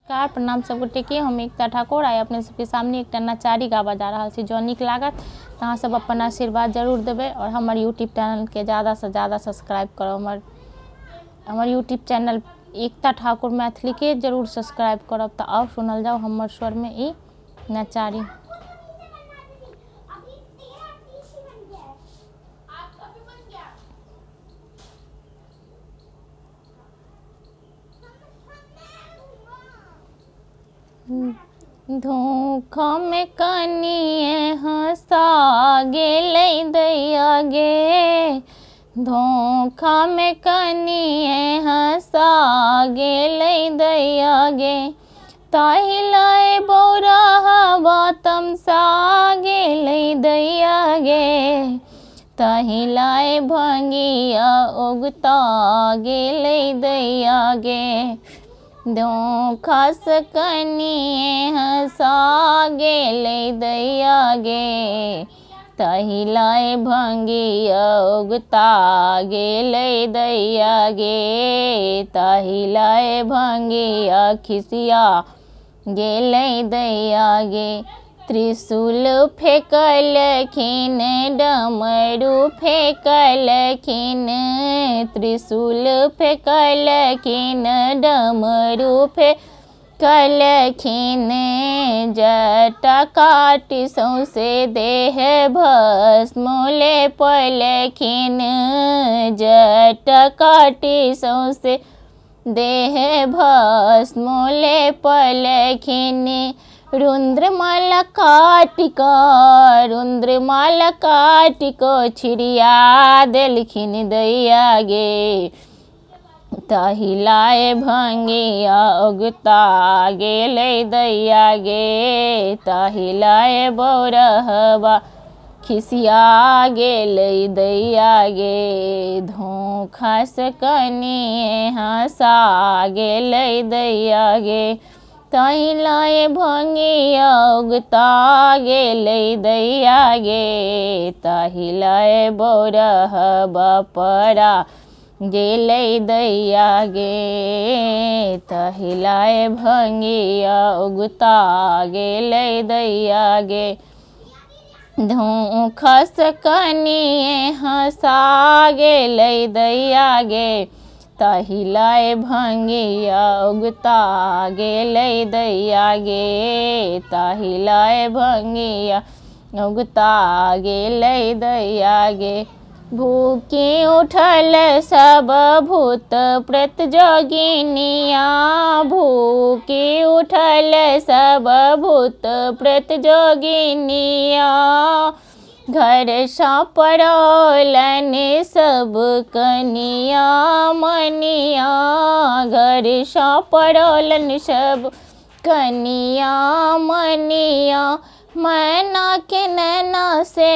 नमस्कार प्रणाम सबगोटे के। हम एकता ठाकुर आइ अपने सबके सामने एक नचारी गाबा जा रहा है। जो निक लागत तो अहाँ सब अपन आशीर्वाद जरूर देवे और हमारे यूट्यूब चैनल के ज़्यादा से ज़्यादा सब्सक्राइब करो। हमारे यूट्यूब चैनल एकता ठाकुर मैथिली के जरूर सब्सक्राइब करब। तो आओ सुनल जाओ हमर स्वर में ई नचारी। धोखा में कनिए हंसा गेलै दैया गे, धोखा में कनिए हंसा गेलै दैया गे, ताहि लाए बौरहवा तमसा गेलै दैया गे, ताहि लाए भंगिया उगता गेलै दैया गे, धोखा से कनिए हंसा गेलै दैया गे, ताहि लाए भंगिया उगता गेलै दैया गे, ताहि लाए भंगिया खिसिया गेलै दैया गे, त्रिशूल फेंकलखिन डमरू फेंकलखिन, त्रिशूल फेंकलखिन डमरू फेंकलखिन, जटा काटि सौंसे देह भस्म लेपलखिन, जटा काटि सौंसे देह भस्म लेपलखिन, रुद्रमाला काटिक छिड़िया देलखिन दैया गे, ताहि लाए भंगिया उगता गेलै दैया गे, ताहि लाए बौरहवा खिसिया गेलै दैया गे, धोखा से कनिए हंसा गेलै दैया गे, ताहि लाए भंगिया उगता गेलै दैया गे, ताहि लाए बौरहवा परा गेलै दैया गे, ताहि लाए भंगिया उगता गेलै दैया गे, धोखा से कनिए हंसा गेलै दैया गे, ताहि लाए भंगिया उगता गेलै दैया गे, ताहि लाए भंगिया उगता गेलै दैया गे, भूखी उठल सब भूत प्रेत जोगिनिया, भूखी उठल सब भूत प्रेत जोगिनिया, घर सापड़ौलन सब कनिया मनिया, घर सापड़ौलन सब कनिया मनिया, मैना के नैना से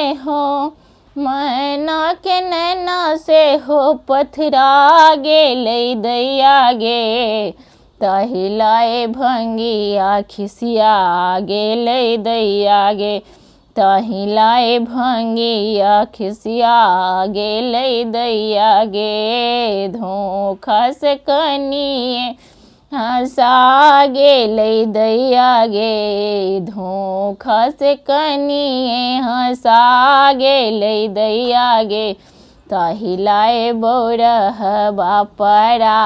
हो पथरा गेलै दैया गे, ताहि लाए भंगिया खिसिया गेलै दैया गे, ताहि लाए भंगिया खिसिया गेलै दैया गे, धोखा से कनिए हंसा गेलै दैया गे, धोखा से कनिए हंसा गेलै दैया गे, ताहि लाए बौरहवा परा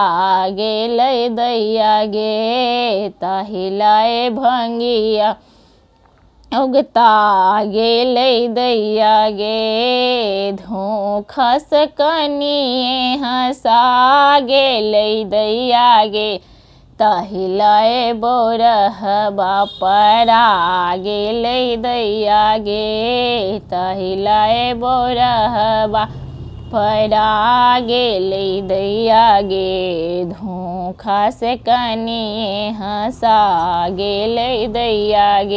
गेलै दैया गे, ताहि लाए भंगिया उगता गेलै दैया गे, धोखा से कनिए हंसा गेलै दैया गे, ताहि लाए बौरहवा परा गेलै दैया गे, ताहि लाए बौरहवा परा गेलै दैया गे, धोखा से कनिए हंसा गेलै दैया गे।